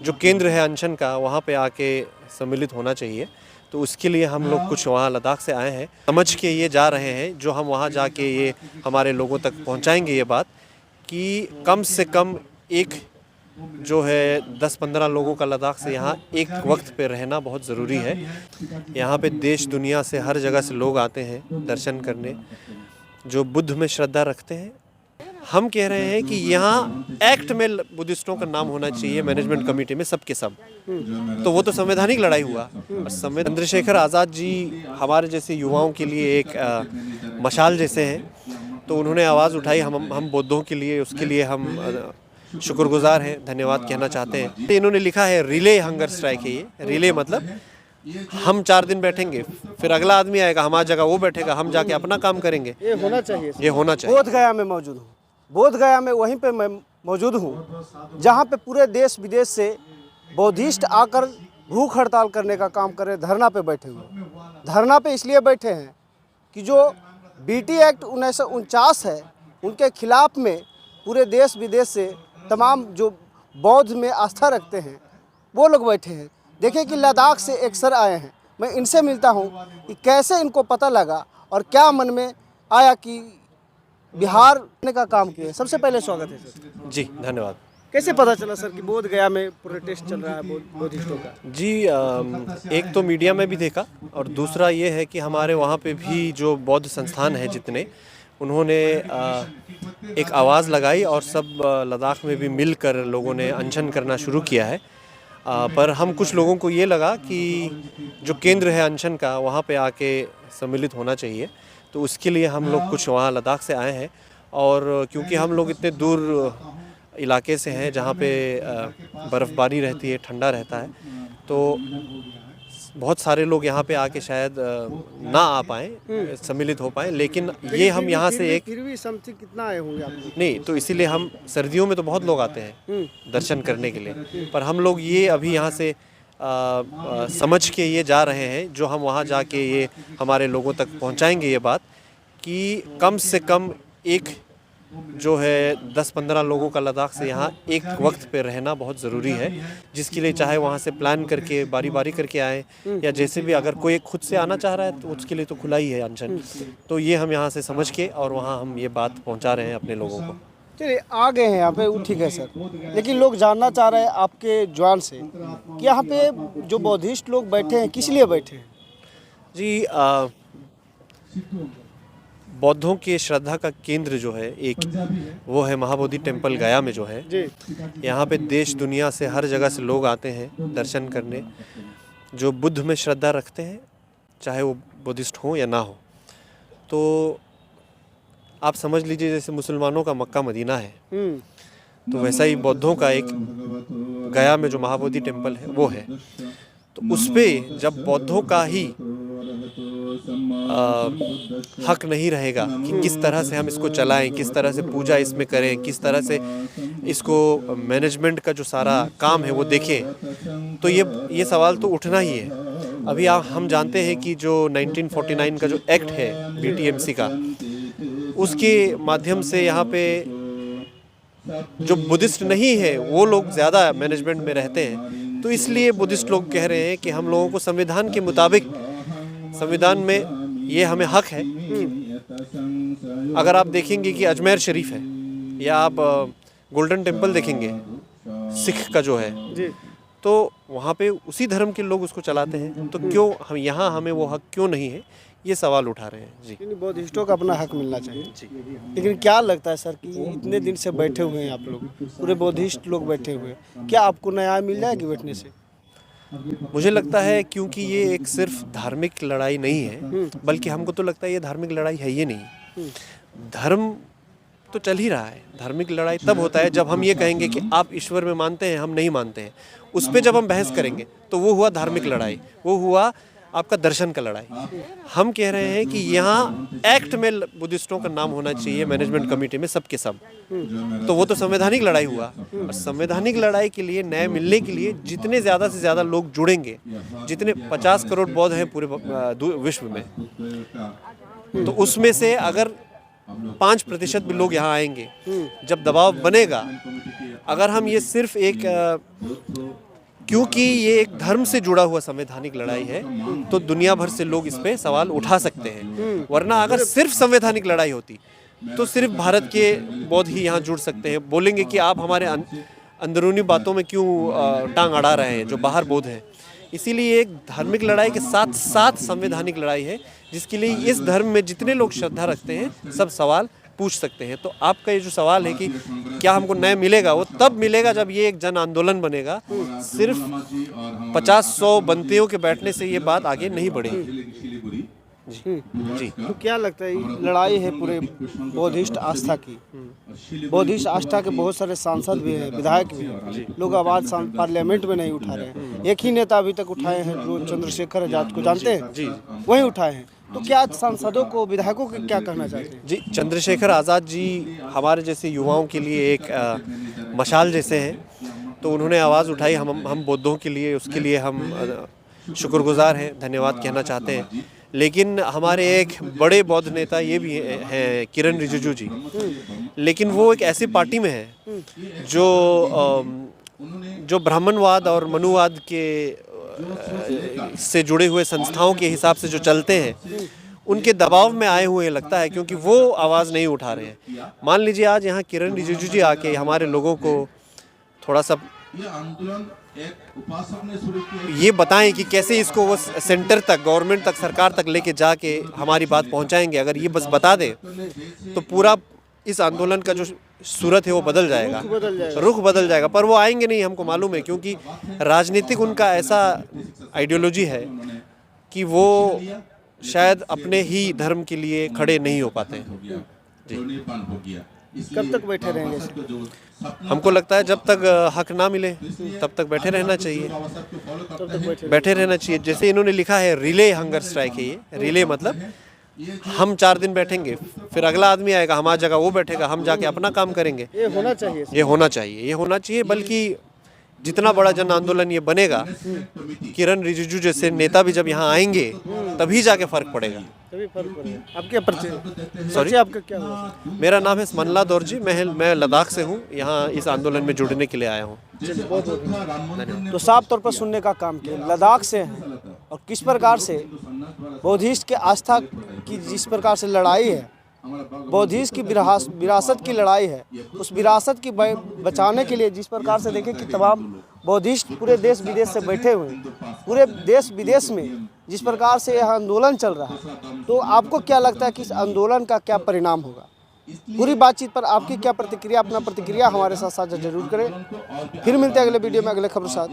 जो केंद्र है अनशन का, वहाँ पे आके सम्मिलित होना चाहिए। तो उसके लिए हम लोग कुछ वहाँ लद्दाख से आए हैं, समझ के ये जा रहे हैं। जो हम वहाँ जाके ये हमारे लोगों तक पहुँचाएंगे ये बात कि कम से कम एक जो है 10-15 लोगों का लद्दाख से यहाँ एक वक्त पे रहना बहुत ज़रूरी है। यहाँ पे देश दुनिया से हर जगह से लोग आते हैं दर्शन करने, जो बुद्ध में श्रद्धा रखते हैं। हम कह रहे हैं कि यहाँ एक्ट में बुद्धिस्टों का नाम होना चाहिए, मैनेजमेंट कमेटी में सबके सब। तो वो तो संवैधानिक लड़ाई हुआ। और चंद्रशेखर आज़ाद जी हमारे जैसे युवाओं के लिए एक मशाल जैसे हैं। तो उन्होंने आवाज़ उठाई, हम बौद्धों के लिए, उसके लिए हम शुक्रगुजार हैं, धन्यवाद कहना चाहते हैं। इन्होंने लिखा है रिले हंगर स्ट्राइक है। ये रिले मतलब हम 4 दिन बैठेंगे, फिर अगला आदमी आएगा, हमारी जगह वो बैठेगा, हम जाके अपना काम करेंगे। ये होना चाहिए। ये होना चाहिए। बोध गया में मौजूद हूँ, बोध गया में वहीं पे मैं मौजूद हूँ जहाँ पे पूरे देश विदेश से बौद्धिस्ट आकर भूख हड़ताल करने का काम कर रहे, धरना पे बैठे हुए। धरना पे इसलिए बैठे हैं कि जो बीटी एक्ट 1949 है उनके खिलाफ में पूरे देश विदेश से तमाम जो बौद्ध में आस्था रखते हैं वो लोग बैठे हैं। देखिए कि लद्दाख से एक सर आए हैं, मैं इनसे मिलता हूँ कि कैसे इनको पता लगा और क्या मन में आया कि बिहार ने का काम किया। सबसे पहले स्वागत है सर। जी धन्यवाद। कैसे पता चला सर कि बोध गया में प्रोटेस्ट चल रहा है बौद्धिस्टों का? जी एक तो मीडिया में भी देखा, और दूसरा ये है कि हमारे वहाँ पे भी जो बौद्ध संस्थान हैं जितने, उन्होंने एक आवाज़ लगाई और सब लद्दाख में भी मिलकर लोगों ने अनशन करना शुरू किया है। पर हम कुछ लोगों को ये लगा कि जो केंद्र है अनशन का, वहाँ पे आके सम्मिलित होना चाहिए। तो उसके लिए हम लोग कुछ वहाँ लद्दाख से आए हैं। और क्योंकि हम लोग इतने दूर इलाके से हैं जहाँ पे बर्फ़बारी रहती है, ठंडा रहता है, तो बहुत सारे लोग यहाँ पे आके शायद ना आ पाएँ, सम्मिलित हो पाएँ। लेकिन ये हम यहाँ से एक फिर भी समथिंग कितना आए होंगे आप? नहीं, तो इसीलिए हम सर्दियों में तो बहुत लोग आते हैं दर्शन करने के लिए, पर हम लोग ये अभी यहाँ से समझ के ये जा रहे हैं। जो हम वहाँ जाके ये हमारे लोगों तक पहुँचाएंगे ये बात कि कम से कम एक जो है 10-15 लोगों का लद्दाख से यहाँ एक वक्त पे रहना बहुत ज़रूरी है। जिसके लिए चाहे वहाँ से प्लान करके बारी बारी करके आए, या जैसे भी अगर कोई खुद से आना चाह रहा है तो उसके लिए तो खुला ही है अनशन। तो ये हम यहाँ से समझ के और वहाँ हम ये बात पहुँचा रहे हैं अपने लोगों को। चलिए आ गए हैं यहाँ पे, वो ठीक है सर, लेकिन लोग जानना चाह रहे हैं आपके जवान से कि यहाँ पे जो बौद्धिस्ट लोग बैठे हैं किस लिए बैठे हैं? जी बौद्धों के श्रद्धा का केंद्र जो है एक, वो है महाबोधि टेम्पल गया में जो है। यहाँ पे देश दुनिया से हर जगह से लोग आते हैं दर्शन करने, जो बुद्ध में श्रद्धा रखते हैं, चाहे वो बुद्धिस्ट हो या ना हो। तो आप समझ लीजिए जैसे मुसलमानों का मक्का मदीना है, तो वैसा ही बौद्धों का एक गया में जो महाबोधि टेम्पल है वो है। तो उस पर जब बौद्धों का ही हक नहीं रहेगा कि किस तरह से हम इसको चलाएं, किस तरह से पूजा इसमें करें, किस तरह से इसको मैनेजमेंट का जो सारा काम है वो देखें, तो ये सवाल तो उठना ही है। अभी हम जानते हैं कि जो 1949 का जो एक्ट है बीटीएमसी का, उसके माध्यम से यहाँ पे जो बुद्धिस्ट नहीं है वो लोग ज़्यादा मैनेजमेंट में रहते हैं। तो इसलिए बुद्धिस्ट लोग कह रहे हैं कि हम लोगों को संविधान के मुताबिक, संविधान में ये हमें हक है कि अगर आप देखेंगे कि अजमेर शरीफ है या आप गोल्डन टेम्पल देखेंगे सिख का जो है, तो वहाँ पे उसी धर्म के लोग उसको चलाते हैं। तो क्यों हम यहाँ हमें वो हक क्यों नहीं है, ये सवाल उठा रहे हैं। जी बौद्धिस्टों का अपना हक मिलना चाहिए जी। लेकिन क्या लगता है सर कि इतने दिन से बैठे हुए हैं आप लोग, पूरे बौद्धिस्ट लोग बैठे हुए, क्या आपको न्याय मिल जाएगी बैठने से? मुझे लगता है क्योंकि ये एक सिर्फ धार्मिक लड़ाई नहीं है, बल्कि हमको तो लगता है ये धार्मिक लड़ाई है ये नहीं। धर्म तो चल ही रहा है, धार्मिक लड़ाई तब होता है जब हम ये कहेंगे कि आप ईश्वर में मानते हैं, हम नहीं मानते हैं। उस पर जब हम बहस करेंगे तो वो हुआ धार्मिक लड़ाई, वो हुआ आपका दर्शन का लड़ाई। हम कह रहे हैं कि यहाँ एक्ट में बुद्धिस्टों का नाम होना चाहिए, मैनेजमेंट कमेटी में सबके सब। तो वो तो संवैधानिक लड़ाई हुआ। और संवैधानिक लड़ाई के लिए, न्याय मिलने के लिए जितने ज़्यादा से ज़्यादा लोग जुड़ेंगे, जितने 50 करोड़ बौद्ध हैं पूरे विश्व में, तो उसमें से अगर 5% भी लोग यहाँ आएंगे, जब दबाव बनेगा, अगर हम ये सिर्फ एक क्योंकि ये एक धर्म से जुड़ा हुआ संवैधानिक लड़ाई है, तो दुनिया भर से लोग इस पे सवाल उठा सकते हैं। वरना अगर सिर्फ संवैधानिक लड़ाई होती तो सिर्फ भारत के बौद्ध ही यहाँ जुड़ सकते हैं। बोलेंगे कि आप हमारे अंदरूनी बातों में क्यों टांग अड़ा रहे हैं, जो बाहर बौद्ध हैं। इसीलिए एक धार्मिक लड़ाई के साथ साथ संवैधानिक लड़ाई है, जिसके लिए इस धर्म में जितने लोग श्रद्धा रखते हैं सब सवाल पूछ सकते हैं। तो आपका ये जो सवाल है कि क्या हमको न्याय मिलेगा, वो तब मिलेगा जब ये एक जन आंदोलन बनेगा। सिर्फ 50-100 बंदियों के बैठने से ये बात आगे नहीं बढ़ेगी। जी। तो क्या लगता है, ये लड़ाई है पूरे बौद्धिस्ट आस्था की। बौद्धिस्ट आस्था के बहुत सारे सांसद भी हैं, विधायक भी हैं, लोग आवाज़ पार्लियामेंट में नहीं उठा रहे हैं। एक ही नेता अभी तक उठाए हैं, जो चंद्रशेखर आजाद को जानते हैं, जी, वही उठाए हैं। तो क्या सांसदों को, विधायकों को क्या कहना चाहते हैं? जी, चंद्रशेखर आज़ाद जी हमारे जैसे युवाओं के लिए एक मशाल जैसे हैं। तो उन्होंने आवाज़ उठाई हम बौद्धों के लिए, उसके लिए हम शुक्रगुजार हैं, धन्यवाद कहना चाहते हैं। लेकिन हमारे एक बड़े बौद्ध नेता ये भी हैं, किरण रिजिजू जी, लेकिन वो एक ऐसी पार्टी में है जो ब्राह्मणवाद और मनुवाद के से जुड़े हुए संस्थाओं के हिसाब से जो चलते हैं, उनके दबाव में आए हुए लगता है, क्योंकि वो आवाज़ नहीं उठा रहे हैं। मान लीजिए आज यहाँ किरण रिजिजू जी आके हमारे लोगों को थोड़ा सा ये बताएं कि कैसे इसको वो सेंटर तक, गवर्नमेंट तक, सरकार तक लेके जाके हमारी बात पहुंचाएंगे। अगर ये बस बता दे तो पूरा इस आंदोलन का जो सूरत है वो बदल जाएगा, रुख बदल जाएगा। पर वो आएंगे नहीं, हमको मालूम है, क्योंकि राजनीतिक उनका ऐसा आइडियोलॉजी है कि वो शायद अपने ही धर्म के लिए खड़े नहीं हो पाते हैं। जी। कब तक बैठे रहेंगे? हमको लगता है जब तक हक ना मिले तब तक बैठे रहना चाहिए, बैठे रहना चाहिए। जैसे इन्होंने लिखा है, रिले हंगर स्ट्राइक है। ये रिले मतलब हम 4 दिन बैठेंगे, फिर अगला आदमी आएगा, हमारी जगह वो बैठेगा, हम जाके अपना काम करेंगे। ये होना चाहिए, ये होना चाहिए, ये होना चाहिए। बल्कि जितना बड़ा जन आंदोलन ये बनेगा, किरण रिजिजू जैसे नेता भी जब यहाँ आएंगे तभी जाके फर्क पड़ेगा। तभी फर्क पड़ेगा। आपके परिचय, सॉरी, आपका क्या हुआ? मेरा नाम है स्मनला दौरजी। मैं लद्दाख से हूँ, यहाँ इस आंदोलन में जुड़ने के लिए आया हूँ। तो साफ तौर पर सुनने का काम किया, लद्दाख से हैं और किस प्रकार से बौद्धिस्ट के आस्था की जिस प्रकार से लड़ाई है, बौद्धिस्ट की विरासत की लड़ाई है, उस विरासत की बचाने के लिए जिस प्रकार से देखें कि तमाम बौद्धिस्ट पूरे देश विदेश से बैठे हुए हैं, पूरे देश विदेश में जिस प्रकार से यह आंदोलन चल रहा है, तो आपको क्या लगता है कि इस आंदोलन का क्या परिणाम होगा? पूरी बातचीत पर आपकी क्या प्रतिक्रिया, अपना प्रतिक्रिया हमारे साथ साझा जरूर करें। फिर मिलते हैं अगले वीडियो में, अगले खबर साथ।